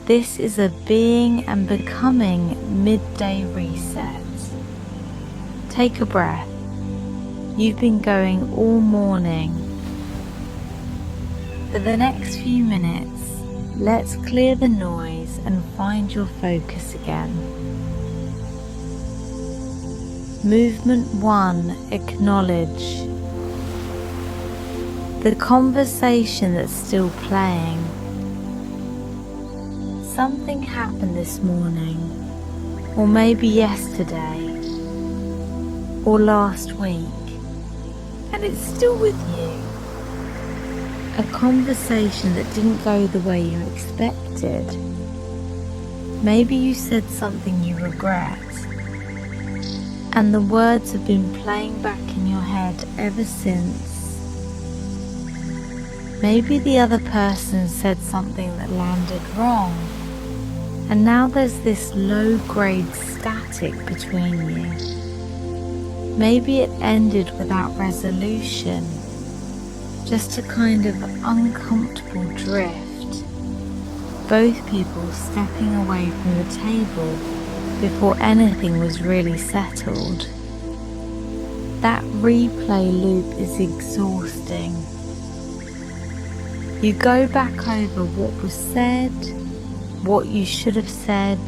This is a being and becoming midday reset. Take a breath. You've been going all morning. For the next few minutes, let's clear the noise and find your focus again. Movement 1, acknowledge. The conversation that's still playing. Something happened this morning, or maybe yesterday, or last week, and it's still with you. A conversation that didn't go the way you expected. Maybe you said something you regret, and the words have been playing back in your head ever since. Maybe the other person said something that landed wrong, and now there's this low-grade static between you. Maybe it ended without resolution, just a kind of uncomfortable drift, both people stepping away from the table before anything was really settled. That replay loop is exhausting. You go back over what was said, what you should have said,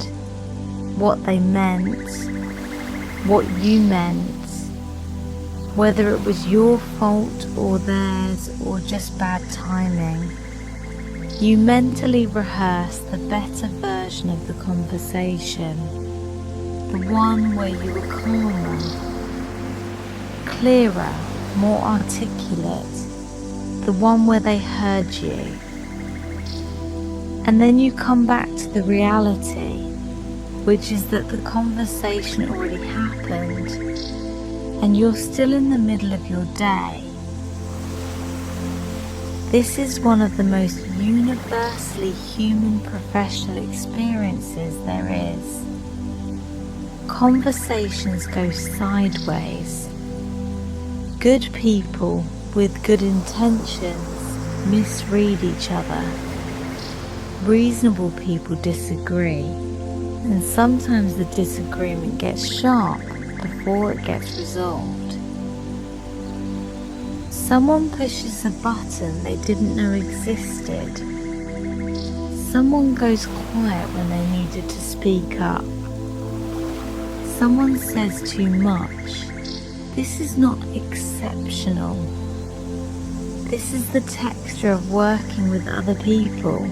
what they meant, what you meant, whether it was your fault or theirs or just bad timing. You mentally rehearse the better version of the conversation, the one where you were calmer, clearer, more articulate, the one where they heard you. And then you come back to the reality, which is that the conversation already happened and you're still in the middle of your day. This is one of the most universally human professional experiences there is. Conversations go sideways. Good people with good intentions misread each other. Reasonable people disagree, and sometimes the disagreement gets sharp before it gets resolved. Someone pushes a button they didn't know existed. Someone goes quiet when they needed to speak up. Someone says too much. This is not exceptional. This is the texture of working with other people.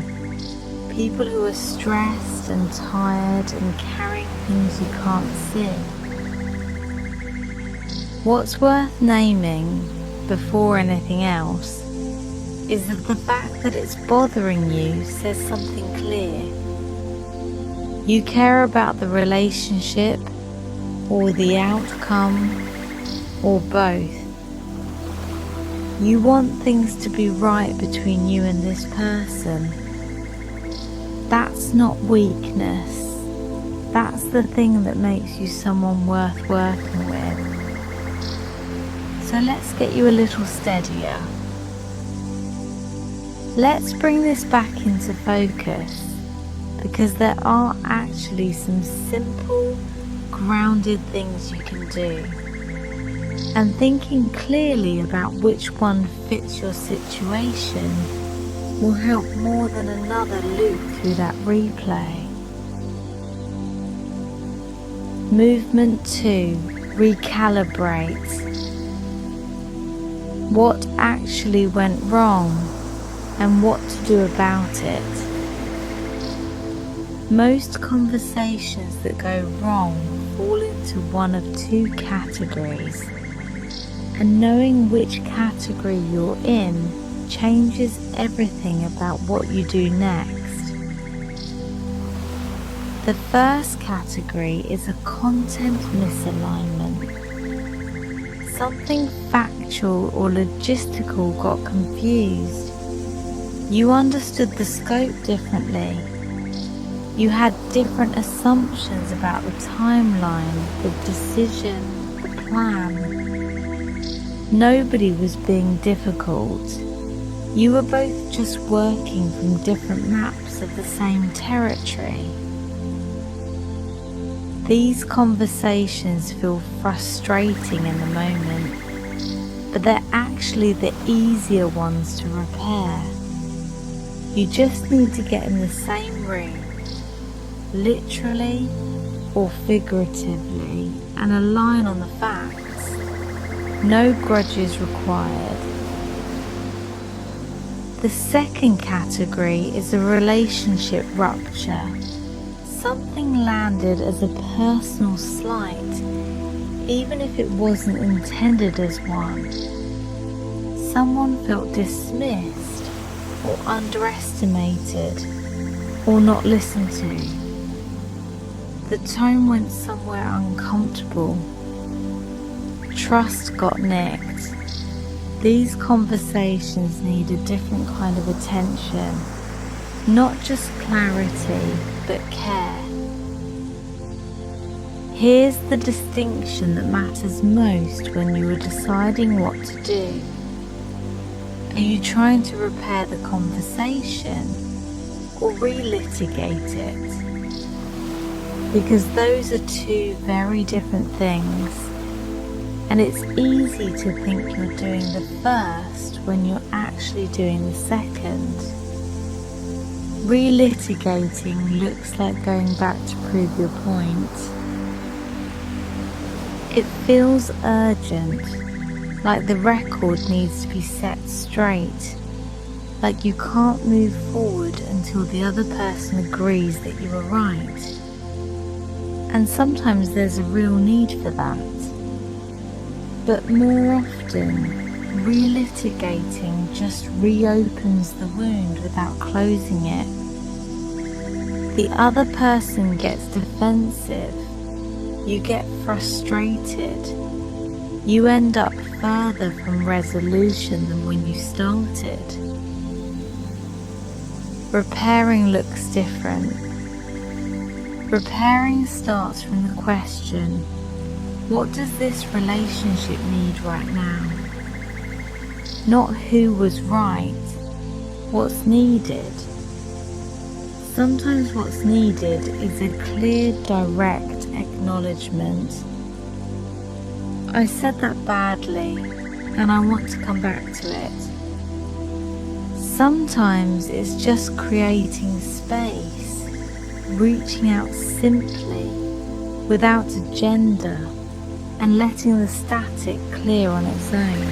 People who are stressed and tired and carrying things you can't see. What's worth naming before anything else is that the fact that it's bothering you says something clear. You care about the relationship or the outcome or both. You want things to be right between you and this person. That's not weakness. That's the thing that makes you someone worth working with. So let's get you a little steadier. Let's bring this back into focus, because there are actually some simple, grounded things you can do. And thinking clearly about which one fits your situation will help more than another loop through that replay. Movement 2, recalibrate. What actually went wrong and what to do about it. Most conversations that go wrong fall into one of two categories, and knowing which category you're in changes everything about what you do next. The first category is a content misalignment. Something factual or logistical got confused. You understood the scope differently. You had different assumptions about the timeline, the decision, the plan. Nobody was being difficult. You were both just working from different maps of the same territory. These conversations feel frustrating in the moment, but they're actually the easier ones to repair. You just need to get in the same room, literally or figuratively, and align on the facts. No grudges required. The second category is a relationship rupture. Something landed as a personal slight, even if it wasn't intended as one. Someone felt dismissed or underestimated or not listened to. The tone went somewhere uncomfortable. Trust got nicked. These conversations need a different kind of attention, not just clarity, but care. Here's the distinction that matters most when you are deciding what to do. Are you trying to repair the conversation or relitigate it? Because those are two very different things, and it's easy to think you're doing the first when you're actually doing the second. Relitigating looks like going back to prove your point. It feels urgent, like the record needs to be set straight, like you can't move forward until the other person agrees that you were right. And sometimes there's a real need for that. But more often, relitigating just reopens the wound without closing it. The other person gets defensive. You get frustrated. You end up further from resolution than when you started. Repairing looks different. Repairing starts from the question, what does this relationship need right now? Not who was right, what's needed. Sometimes what's needed is a clear, direct acknowledgement. I said that badly, and I want to come back to it. Sometimes it's just creating space, reaching out simply, without agenda, and letting the static clear on its own.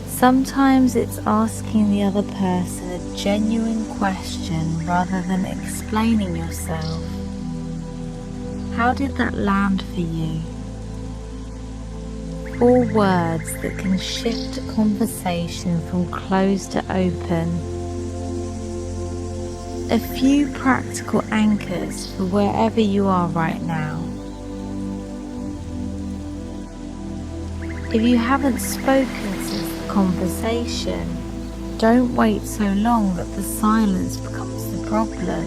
Sometimes it's asking the other person a genuine question rather than explaining yourself. How did that land for you? 4 words that can shift a conversation from closed to open. A few practical anchors for wherever you are right now. If you haven't spoken since the conversation, don't wait so long that the silence becomes the problem.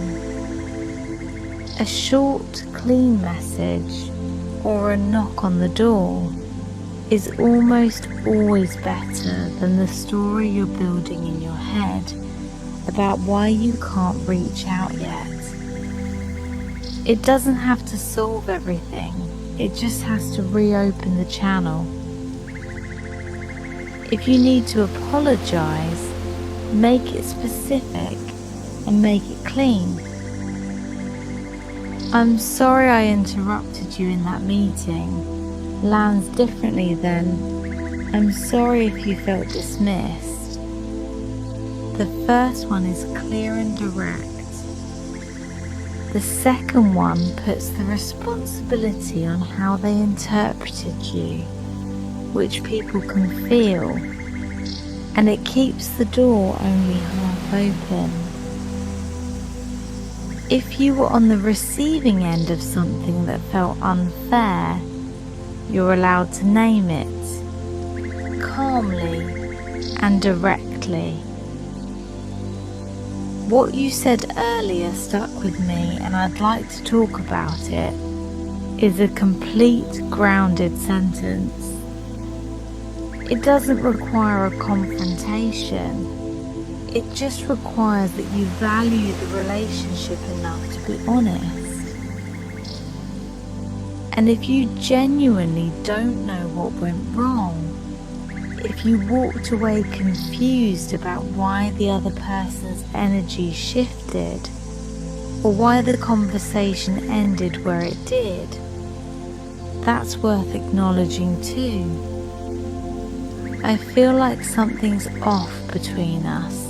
A short, clean message or a knock on the door is almost always better than the story you're building in your head about why you can't reach out yet. It doesn't have to solve everything, it just has to reopen the channel. If you need to apologize, make it specific and make it clean. I'm sorry I interrupted you in that meeting. Lands differently than, I'm sorry if you felt dismissed. The first one is clear and direct. The second one puts the responsibility on how they interpreted you, which people can feel, and it keeps the door only half open. If you were on the receiving end of something that felt unfair, you're allowed to name it, calmly and directly. What you said earlier stuck with me, and I'd like to talk about it, is a complete, grounded sentence. It doesn't require a confrontation. It just requires that you value the relationship enough to be honest. And if you genuinely don't know what went wrong, if you walked away confused about why the other person's energy shifted, or why the conversation ended where it did, that's worth acknowledging too. I feel like something's off between us,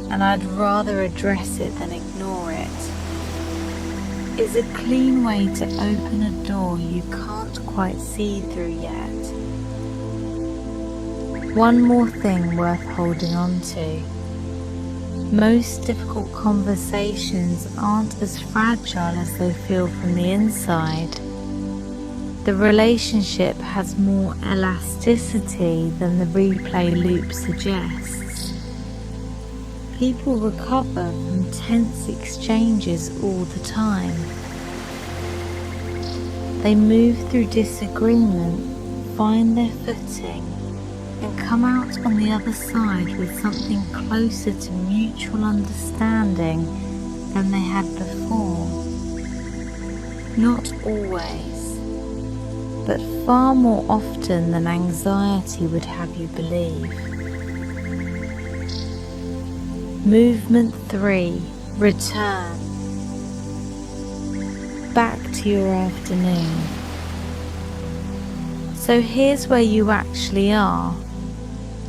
and I'd rather address it than ignore it. Is a clean way to open a door you can't quite see through yet. One more thing worth holding on to. Most difficult conversations aren't as fragile as they feel from the inside. The relationship has more elasticity than the replay loop suggests. People recover from tense exchanges all the time. They move through disagreement, find their footing, and come out on the other side with something closer to mutual understanding than they had before. Not always, but far more often than anxiety would have you believe. Movement 3. Return. Back to your afternoon. So here's where you actually are.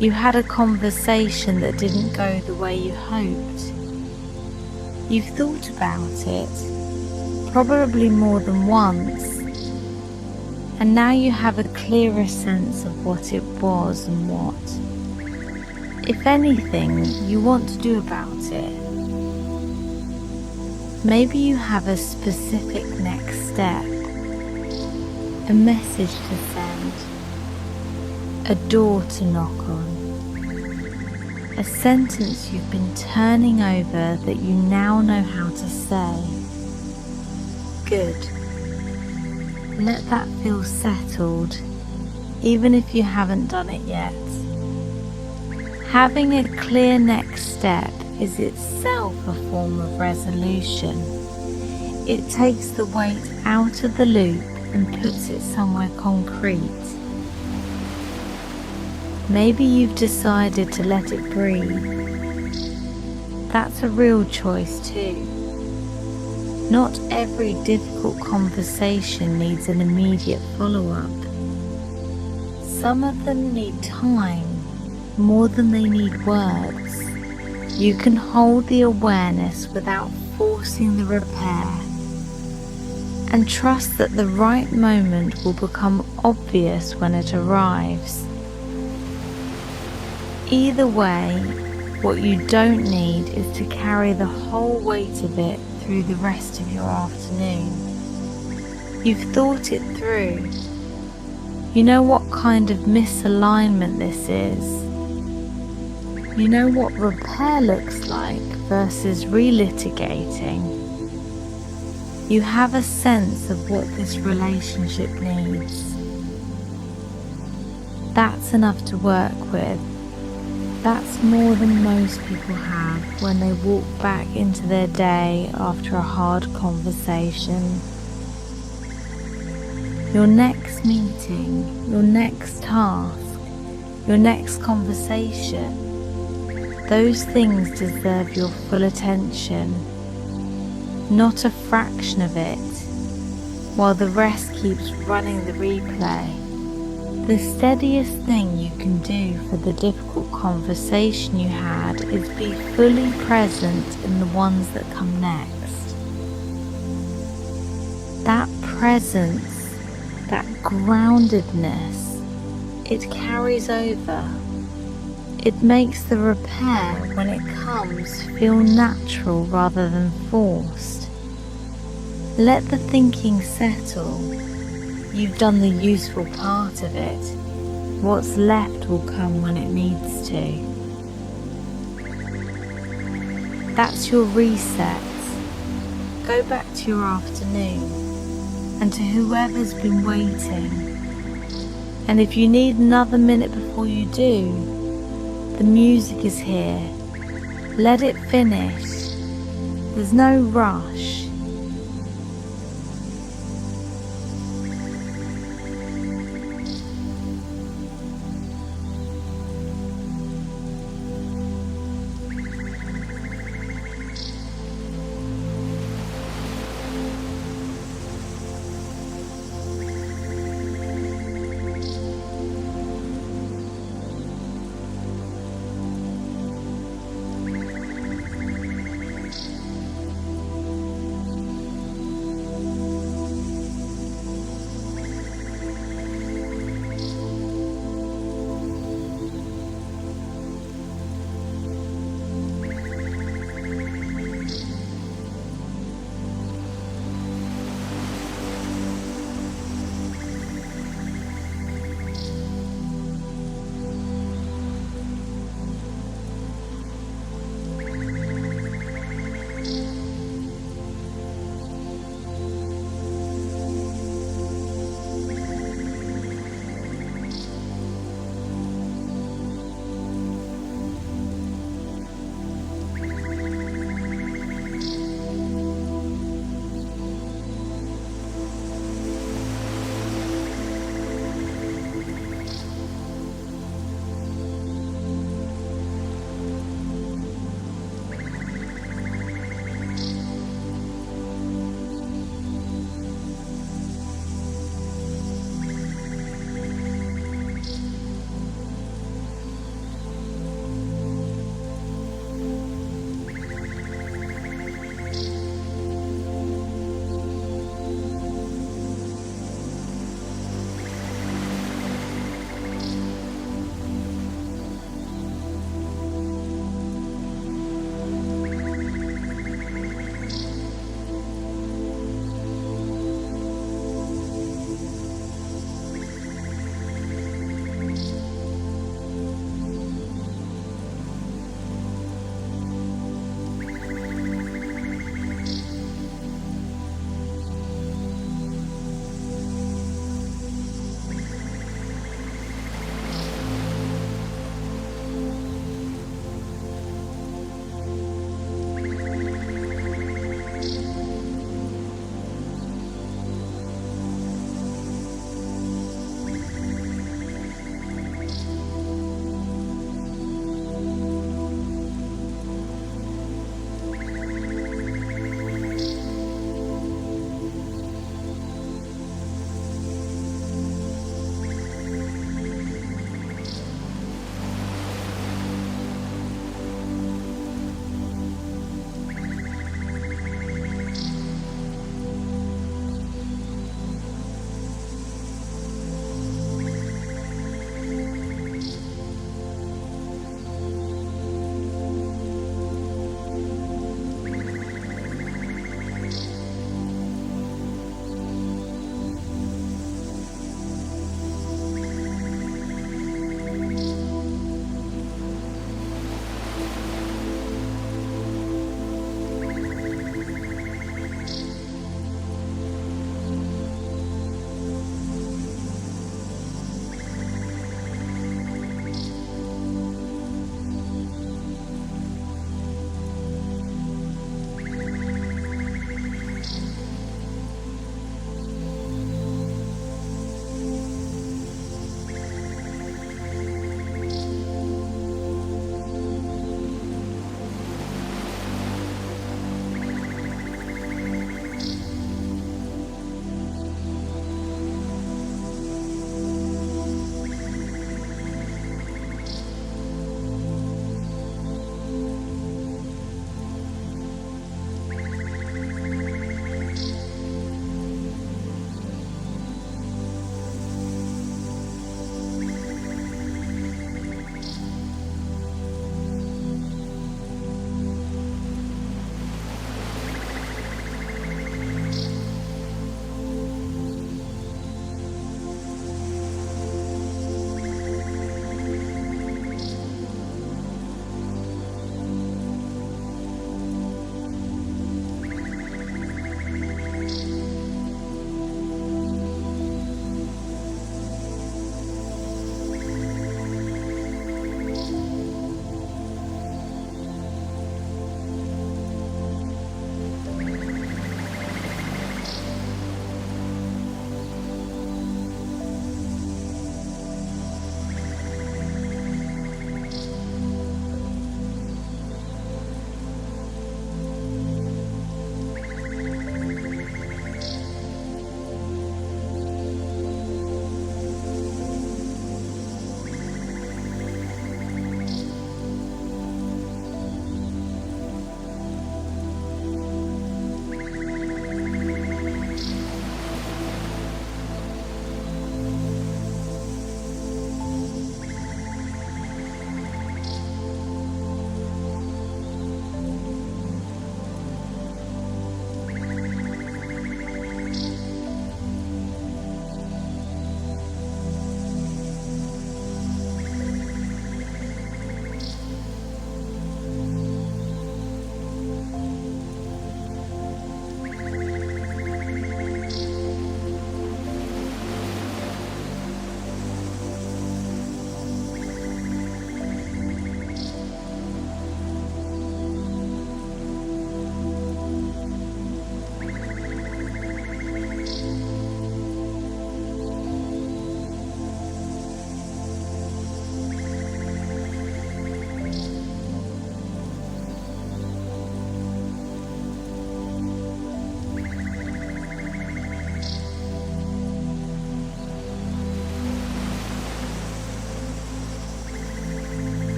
You had a conversation that didn't go the way you hoped. You've thought about it, probably more than once, and now you have a clearer sense of what it was and what, if anything, you want to do about it. Maybe you have a specific next step, a message to send, a door to knock on, a sentence you've been turning over that you now know how to say. Good. Let that feel settled, even if you haven't done it yet. Having a clear next step is itself a form of resolution. It takes the weight out of the loop and puts it somewhere concrete. Maybe you've decided to let it breathe. That's a real choice too. Not every difficult conversation needs an immediate follow-up. Some of them need time more than they need words. You can hold the awareness without forcing the repair, and trust that the right moment will become obvious when it arrives. Either way, what you don't need is to carry the whole weight of it through the rest of your afternoon. You've thought it through. You know what kind of misalignment this is. You know what repair looks like versus relitigating. You have a sense of what this relationship needs. That's enough to work with. That's more than most people have when they walk back into their day after a hard conversation. Your next meeting, your next task, your next conversation, those things deserve your full attention, not a fraction of it, while the rest keeps running the replay. The steadiest thing you can do for the difficult conversation you had is be fully present in the ones that come next. That presence, that groundedness, it carries over. It makes the repair, when it comes, feel natural rather than forced. Let the thinking settle. You've done the useful part of it. What's left will come when it needs to. That's your reset. Go back to your afternoon and to whoever's been waiting. And if you need another minute before you do, the music is here. Let it finish. There's no rush.